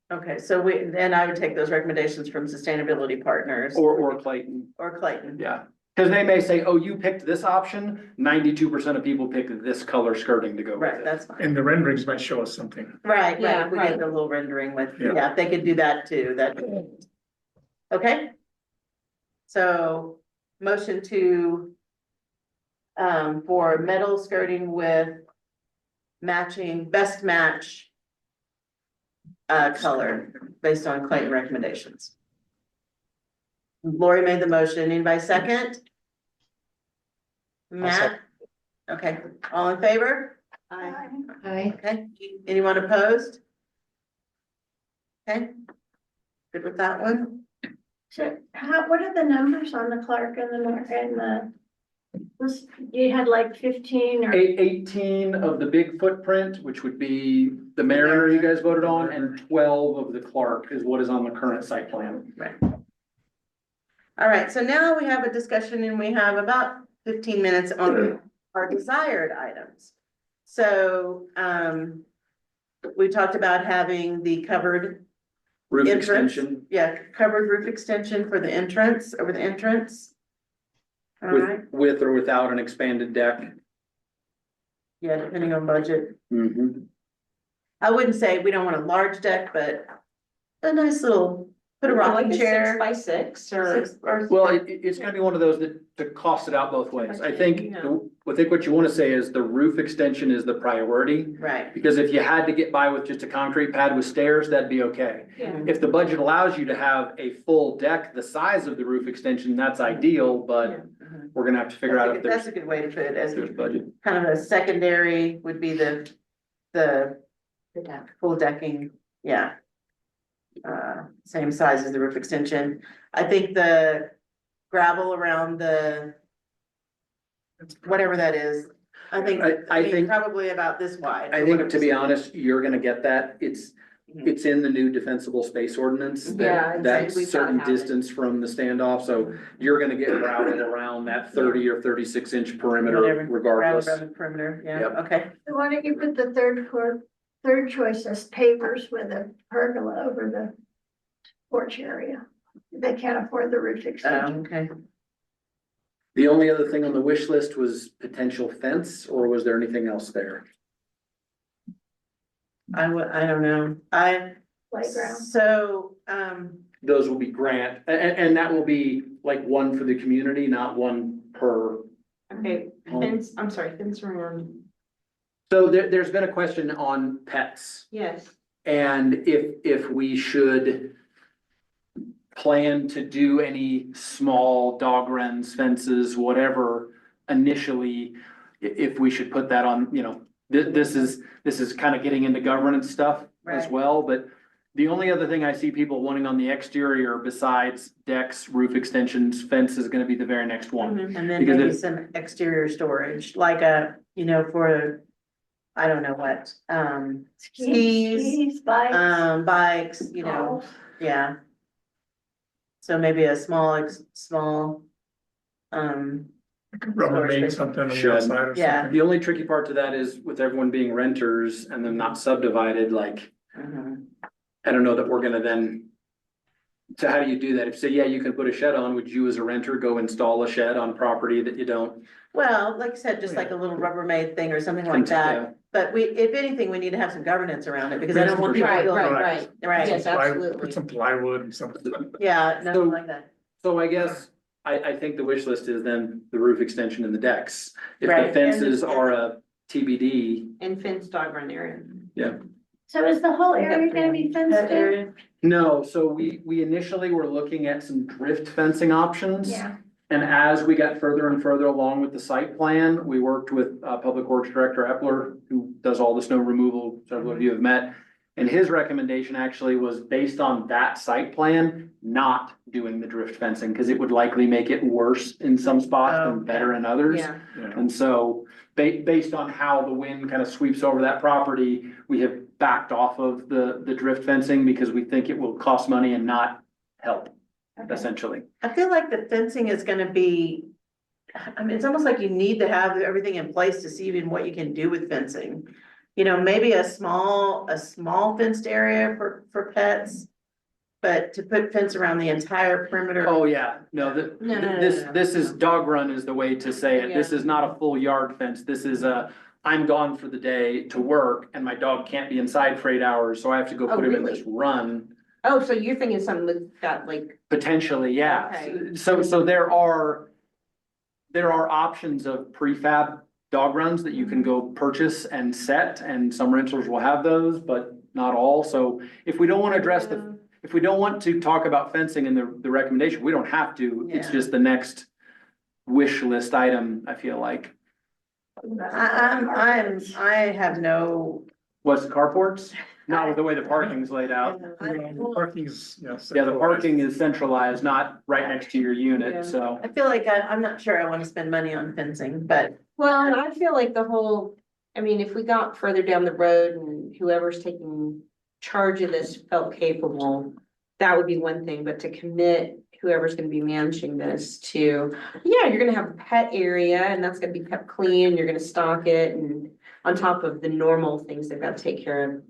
okay, so then I would take those recommendations from sustainability partners Or Clayton, or Clayton. yeah. Cause they may say, oh, you picked this option, 92% of people picked this color skirting to go with Right, it. that's fine. And the renderings might show us something. Right, Yeah, right, we right. get the little rendering with, Yeah. yeah, if they could do that too, that. Okay? So, motion to. For metal skirting with matching, best match. Color based on Clayton recommendations. Lori made the motion, anybody second? Matt? Okay, all in favor? Aye. Hi. Okay, anyone opposed? Okay. Good with that one? So what are the numbers on the Clark and you had like 15 or? 18 of the big footprint, which would be the Mariner you guys voted on, and 12 of the Clark is what is on the current site plan. All right, so now we have a discussion and we have about 15 minutes on our desired items. So, we talked about having the covered Roof entrance. extension Yeah, covered roof extension for the entrance, over the entrance. All right, with or without an expanded deck. yeah, depending on budget. Mhm. I wouldn't say we don't want a large deck, but a nice little, put a like rocking a chair. 6x6 or. Well, it's gonna be one of those that to cost it out both ways. I think, Yeah. I think what you wanna say is the roof extension is the priority. Right, Because if you had to get by with just a concrete pad with stairs, that'd be okay. Yeah. If the budget allows you to have a full deck the size of the roof extension, that's ideal, but Mhm. we're gonna have to figure out if That's there's, a good way to put it, as there's budget. kind of a secondary would be the full decking, yeah. Same size as the roof extension. I think the gravel around the, whatever that is, I think, I think- probably about this wide. I think, to be honest, you're gonna get that. It's in the new defensible space ordinance. that- Yeah, it's- That's we've gotta certain have it. distance from the standoff, so you're gonna get gravel around that 30 or 36-inch perimeter Whatever, Gravel regardless. around the perimeter, yeah, Yep. okay. Why don't you put the third choice as pavers with a pergola over the porch area? They can't afford the roof extension. Okay. The only other thing on the wish list was potential fence, or was there anything else there? I don't know, Playground. so, Those will be grant, and that will be like one for the community, not one per. Okay, fence, I'm sorry, fence around, So there's been a question on pets. yes. And if we should plan to do any small dog runs, fences, whatever, initially, if we should put that on, this is kind of getting into governance stuff as Right. well, but the only other thing I see people wanting on the exterior besides decks, roof extensions, fence is gonna be the very next one. Mhm. and then Because maybe if- some exterior storage, like for, I don't know what, skis, Bikes. bikes, yeah. So maybe a small, Rubbermaid something on the Shed. outside or Yeah. something. The only tricky part to that is with everyone being renters and them not subdivided, like, mhm. I don't know that we're gonna then. So how do you do that? If you say, yeah, you can put a shed on, would you as a renter go install a shed on property that you don't? Well, like I said, just like a little Rubbermaid thing or something like Yeah. that, but if anything, we need to have some governance around it, because I don't want people Right, feeling. right. Right, Yes, Ply- absolutely. Put some plywood and something. yeah, So- nothing like that, So I guess, I think the wish list is then the roof extension and the decks. If Right, the and- fences are a TBD, And fence dog run area. So is the whole area gonna be fenced in? No, so we initially were looking at some drift fencing options. Yeah, And as we got further and further along with the site plan, we worked with Public Works Director Epler, who does all the snow removal, several of you have met. And his recommendation actually was based on that site plan, not doing the drift fencing, because it would likely make it worse in some spots Oh, and better in others. Yeah, Yeah. And so based on how the wind kind of sweeps over that property, we have backed off of the drift fencing because we think it will cost money and not help, essentially. I feel like the fencing is gonna be, I mean, it's almost like you need to have everything in place to see even what you can do with fencing. You know, maybe a small fenced area for pets, but to put fence around the entire perimeter. Oh, yeah, no, No, this is dog run is the way to say it. This Yeah. is not a full yard fence. This is I'm gone for the day to work and my dog can't be inside for 8 hours, so I have to go Oh, put him in really? this run. oh, so you're thinking something with that, like, Potentially, yeah. Okay. So there are options of prefab dog runs that you can go purchase and set, and some rentals will have those, but not all. So if we don't want to address if we don't want to talk about fencing in the recommendation, we don't have to. It's Yeah. just the next wish list item, I feel like. I have no. What's the carports? Not with the way the parking's laid out. Parking's, yes. Yeah, the parking is centralized, not right next to your Yeah. unit, so. I feel like I'm not sure I wanna spend money on fencing, but well, and I feel like the whole, I mean, if we got further down the road and whoever's taking charge of this felt capable, that would be one thing, but to commit whoever's gonna be managing this to, yeah, you're gonna have a pet area and that's gonna be kept clean, you're gonna stock it and on top of the normal things they've got to take care of.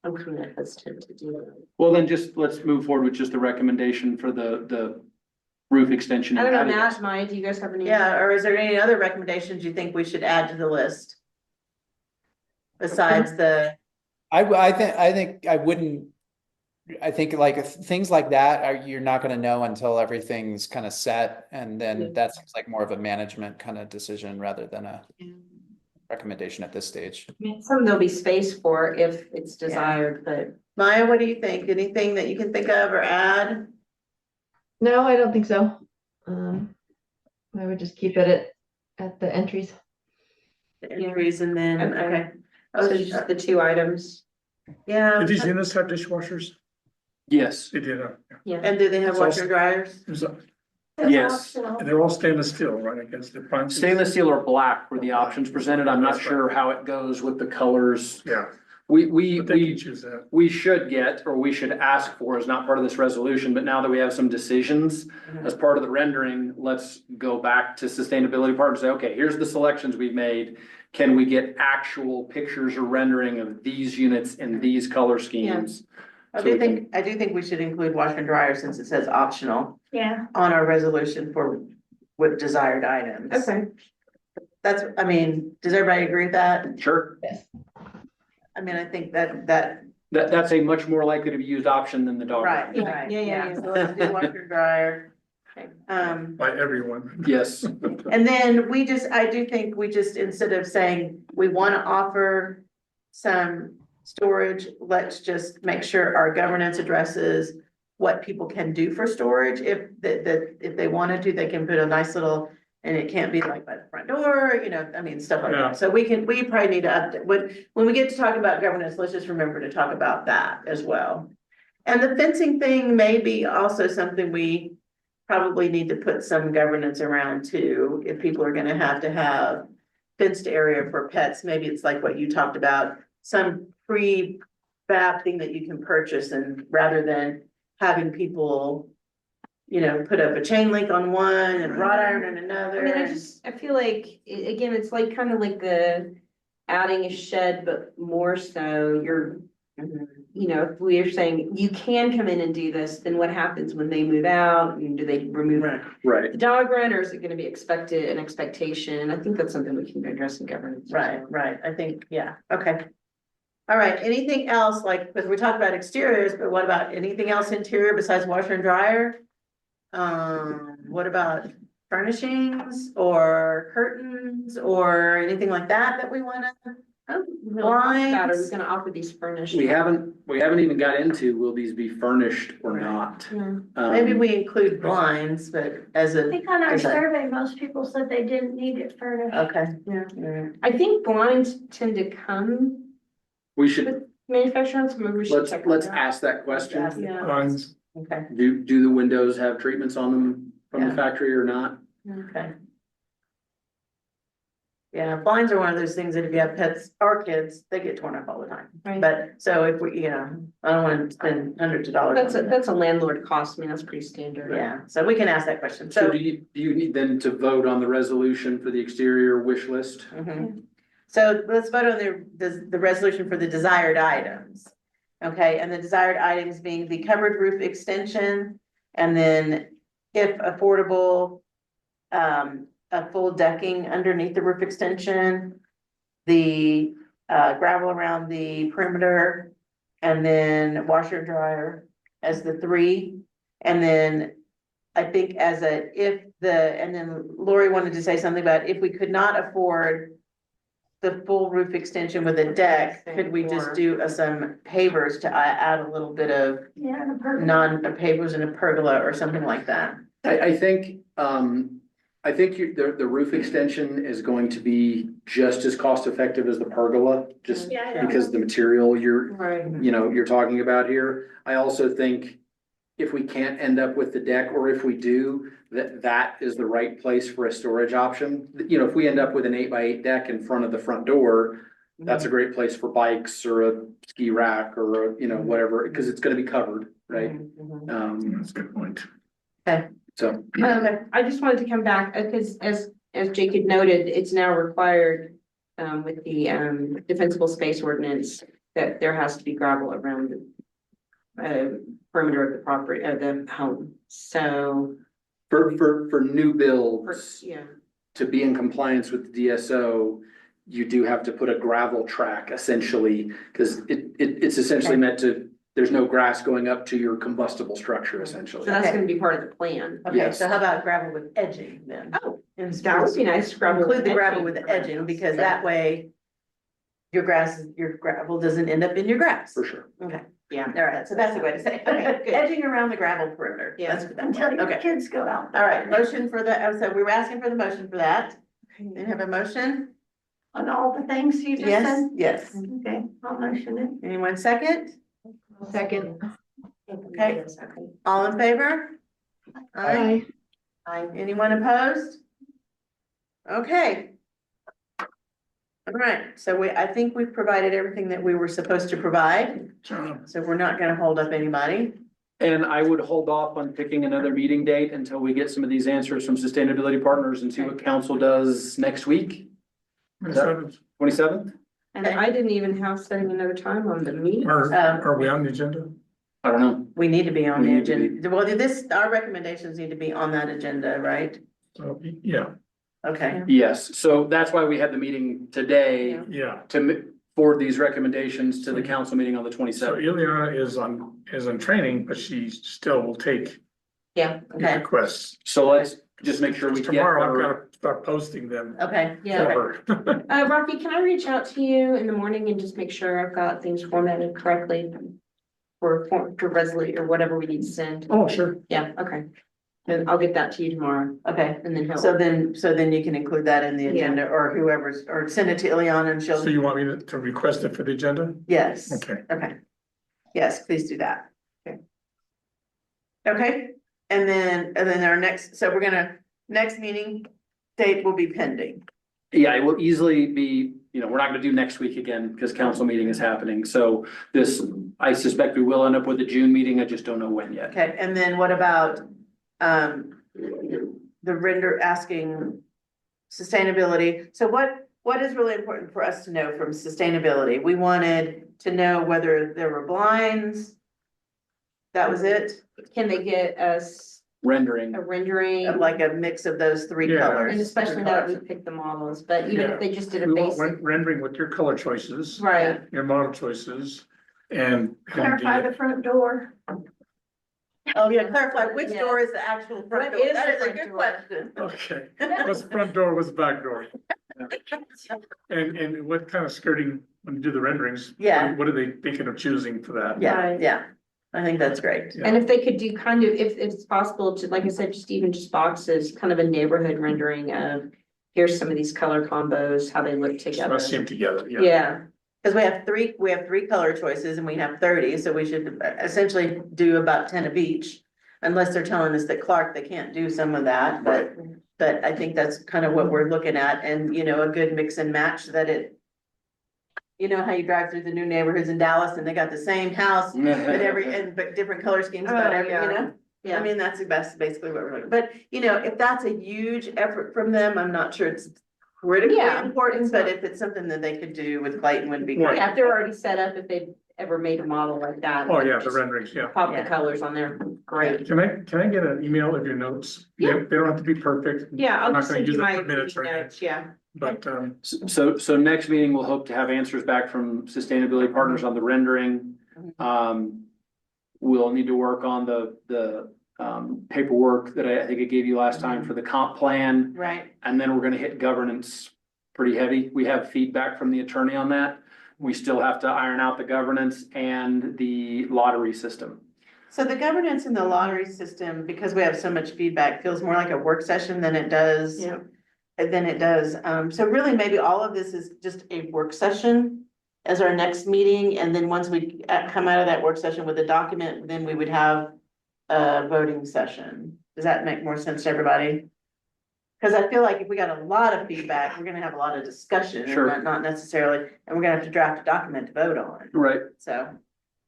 I'm kind of hesitant to do that. Well, then just, let's move forward with just the recommendation for the roof extension. I don't know, and Matt, Maya, do you guys have any? yeah, or is there any other recommendations you think we should add to the list? Besides the, I think I wouldn't, I think like things like that are, you're not gonna know until everything's kind of set. And Yeah. then that seems like more of a management kind of decision rather than a recommendation at this stage. I mean, some there'll be space for if it's desired, but Maya, what do you think? Anything that you can think of or add? No, I don't think so. I would just keep it at the entries. The entries and then, Okay. okay. so just the two items. Yeah, Did these units have dishwashers? Yes, They did, Yeah. and do they have It's washer also- and dryers? that's Yes. optional. and they're all stainless steel, right, against the front. stainless steel or black were the options presented. I'm not sure how it goes with the colors. Yeah, We but they can choose that. we should get, or we should ask for, is not part of this resolution, but now that we have some decisions as part of the rendering, let's go back to sustainability part and say, okay, here's the selections we've made. Can we get actual pictures or rendering of these units in these color schemes? I So do we can- think, I do think we should include washer and dryer since it says optional Yeah, on our resolution for with desired items. Okay. That's, I mean, does everybody agree with that? Sure, I mean, I think that, that's a much more likely to be used option than the dog. right, Yeah, right, yeah, yeah, yeah. so let's do washer and dryer. Okay. By everyone. Yes, And then I do think we just, instead of saying we wanna offer some storage, let's just make sure our governance addresses what people can do for storage. If if they wanted to, they can put a nice little, and it can't be like by the front door, you know, I mean, stuff like Yeah. that. So we probably need to update, when we get to talk about governance, let's just remember to talk about that as well. And the fencing thing may be also something we probably need to put some governance around too, if people are gonna have to have fenced area for pets, maybe it's like what you talked about, some pre-fab thing that you can purchase, and rather than having people, you know, put up a chain link on one and wrought iron on another. I mean, I feel like, again, it's like kind of like the adding a shed, but more so you're, you know, if we are saying you can come in and do this, then what happens when they move out? And do they remove Right. right. the dog run, or is it gonna be an expectation? And I think that's something we can address in governance. Right, I think, yeah, okay. All right, anything else, like, because we talked about exteriors, but what about anything else interior besides washer and dryer? What about furnishings or curtains or anything like that we wanna Oh, we don't talk about, are we Blinds. gonna offer these furnished? We haven't even got into, will these be furnished or not? Yeah. Maybe Um, we include blinds, but as I a, think on our Is that- survey, most people said they didn't need it furnished. okay. Yeah. Yeah. I think blinds tend to come We should, manufactured, so maybe we should check. on let's that. ask that question. Ask the Yeah. Lines. Okay, Do the windows have treatments on them from the Yeah. factory or not? okay. Yeah, blinds are one of those things that if you have pets or kids, they get torn up all the time. Right. But, so if we, you know, I don't wanna spend hundreds of dollars. That's a, on that. that's a landlord cost, I mean, that's pretty standard. Yeah, so we can ask that question, So so. do you need then to vote on the resolution for the exterior wish list? Mhm. So let's vote on the resolution for the desired items. Okay, and the desired items being the covered roof extension, and then if affordable, a full decking underneath the roof extension, the gravel around the perimeter, and then washer and dryer as the three. And then I think and then Lori wanted to say something about if we could not afford the full roof extension with a deck, could we just do some pavers to add a little bit of Yeah, the pergola. non-pavers and a pergola or something like that? I think the roof extension is going to be just as cost effective as the pergola, just Yeah. because of the material Right. you're talking about here. I also think if we can't end up with the deck, or if we do, that is the right place for a storage option. You know, if we end up with an 8x8 deck in front of the front door, that's a great place for bikes or a ski rack or, whatever, because it's gonna be covered, right? Mhm. That's a good point. So, I just wanted to come back, because as Jake had noted, it's now required, with the, defensible space ordinance, that there has to be gravel around the perimeter of the property, of the home, so. for new builds, Yeah. to be in compliance with the DSO, you do have to put a gravel track essentially, because it's essentially Okay. meant to, there's no grass going up to your combustible structure So essentially. that's Okay. gonna be part of the plan. Okay, Yes. so how about gravel with edging then? Oh, And that would be nice, gravel. Include the with gravel edging with the around edging, house. because that way your gravel doesn't end up in your grass. For sure. Okay, Yeah. all right, so that's the way to say it. Okay, good. Edging around the gravel perimeter. Yeah. That's what that Until was. your Okay, kids go out. all right, motion for the, so we were asking for the motion for that. We have a motion? On all the things you just Yes, said? yes. Okay, I'll motion it. Anyone second? Second. Okay. All in favor? Aye. Aye. Anyone opposed? Okay. All right, so I think we've provided everything that we were supposed to provide, so we're not gonna hold up anybody. And I would hold off on picking another meeting date until we get some of these answers from sustainability partners and see what council does next week, 27th? And Okay. I didn't even have setting another time on the meeting. Are we on the agenda? I don't know. We need to be on We the need to agenda. Well, our recommendations need to be on that agenda, right? So, yeah, Okay, Yes, so that's why we had the meeting today Yeah. yeah. to forward these recommendations to the council meeting on the So 27th. Ileana is on training, but she still will take Yeah, okay, requests. So let's just make sure we get Tomorrow, I've her. gotta start posting them okay. for yeah. her. Rocky, can I reach out to you in the morning and just make sure I've got things formatted correctly? To resolute or whatever we need to send? Oh, sure. Yeah, okay. Then I'll get that to you tomorrow, Okay, and then he'll. so then you can include that in the Yeah. agenda, or whoever's, or send it to Ileana and So she'll, you want me to request it for the agenda? yes. Okay. Okay. Yes, please do that. Okay. Okay, and then our next, next meeting date will be pending. Yeah, it will easily be, we're not gonna do next week again because council meeting is happening. So I suspect we will end up with a June meeting. I just don't know when yet. Okay, and then what about, asking sustainability? So what is really important for us to know from sustainability? We wanted to know whether there were blinds. That was it, Can they get us Rendering. a rendering? of like a mix of those three Yeah. colors. And especially now that we picked the models, but even if they just did a We want basic, rendering with your color choices, right, your model choices, and Clarify the front door. Oh, yeah, clarify, which Yeah. door is the actual front What door? is That the is a front good door? question. Okay, what's the front door, what's the back door? And what kind of skirting, when you do the renderings? Yeah. What are they thinking of choosing for that? Yeah, Right. yeah, I think that's great. Yeah. And if they could do kind of, if it's possible to, like I said, just boxes, kind of a neighborhood rendering of, here's some of these color combos, how they look together. Let's see them together, yeah. Yeah, Cause we have three color choices and we have 30, so we should essentially do about 10 of each. Unless they're telling us that Clark, they can't do some of that, but I think that's kind of what we're looking at and, you know, a good mix and match that it. You know how you drive through the new neighborhoods in Dallas and they got the same house, but different color schemes about Oh, every, you yeah. know? I yeah. mean, that's basically what we're looking, but you know, if that's a huge effort from them, I'm not sure it's critically Yeah, important, it's but not. if it's something that they could do with Clayton would be Right. great. Yeah, if they're already set up, if they've ever made a model like that. Oh, like yeah, the just renderings, yeah. Pop the Yeah. colors on there, great. Can I get an email of your notes? Yeah. They don't have to be perfect. Yeah, I'll I'm not just gonna send you use it my for minutes or anything. notes, yeah. But, So next meeting, we'll hope to have answers back from Sustainability Partners on the rendering. We'll need to work on the paperwork that I think I gave you last time for the comp plan. Right, And then we're gonna hit governance pretty heavy. We have feedback from the attorney on that. We still have to iron out the governance and the lottery system. so the governance in the lottery system, because we have so much feedback, feels more like a work session than it does. Yeah. So really maybe all of this is just a work session as our next meeting, and then once we come out of that work session with a document, then we would have a voting session. Does that make more sense to everybody? Cause I feel like if we got a lot of feedback, we're gonna have a lot of discussion and Sure. not necessarily, and we're gonna have to draft a document to vote on, Right. so. Okay.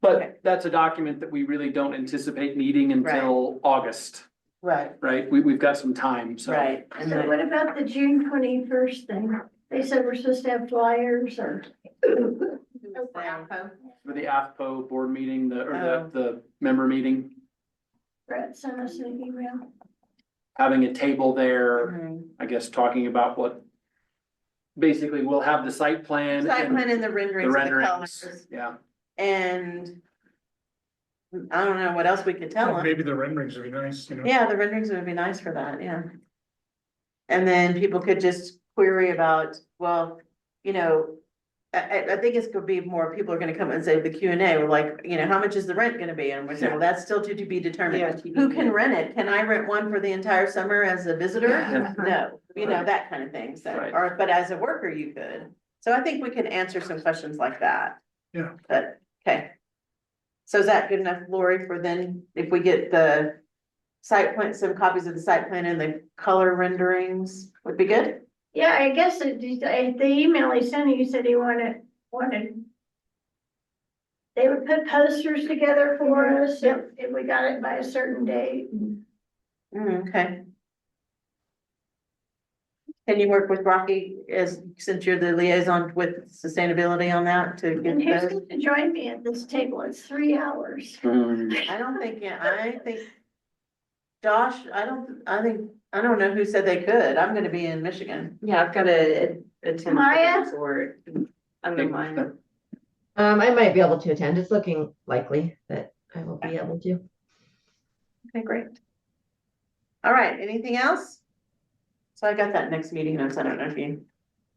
But that's a document that we really don't anticipate needing until August, Right, right? We've got some time, so. right. And So then, what about the June 21st thing? They said we're supposed to have flyers or. For the AFPO board meeting, Oh. the member meeting, Brett sent us an email. having a table there, Mhm. I guess, talking about what. Basically, we'll have the site plan. Site and plan and the The renderings, and the renderings, colors, yeah. and I don't know what else we could tell them. maybe the renderings would be nice, you know? Yeah, the renderings would be nice for that, yeah. And then people could just query about, well, you know, I think it's gonna be more, people are gonna come and say the Q and A, we're like, you know, how much is the rent gonna be? And we say, well, that's still to be Yeah, determined. TBD. Who can rent it? Can I rent one for the entire summer as a visitor? Yeah. No, you know, that kind of thing, so, Right. or, but as a worker, you could. So I think we can answer some questions like that. Yeah. But, okay. So is that good enough, Lori, for then, if we get the site plan, some copies of the site plan and the color renderings would be good? Yeah, I guess the email he sent you said he wanted. They would put posters together for us if we got it by a certain date. Okay. Can you work with Rocky since you're the liaison with sustainability on that to get And who's those? going to join me at this table? It's 3 hours. I don't think, I think. Josh, I don't know who said they could. I'm gonna be in Michigan. Yeah, I've got a 10 Maya? for it. I'm in mine. I might be able to attend. It's looking likely that I will be able to. Okay, great. All right, anything else? So I got that next meeting notes. I don't know if you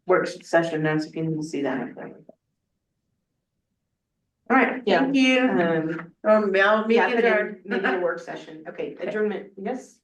work session notes, if you need to see that. All right, Yeah. thank you. Yeah, I'll meet put you in adjourned. maybe a work session. Okay, adjournment, yes?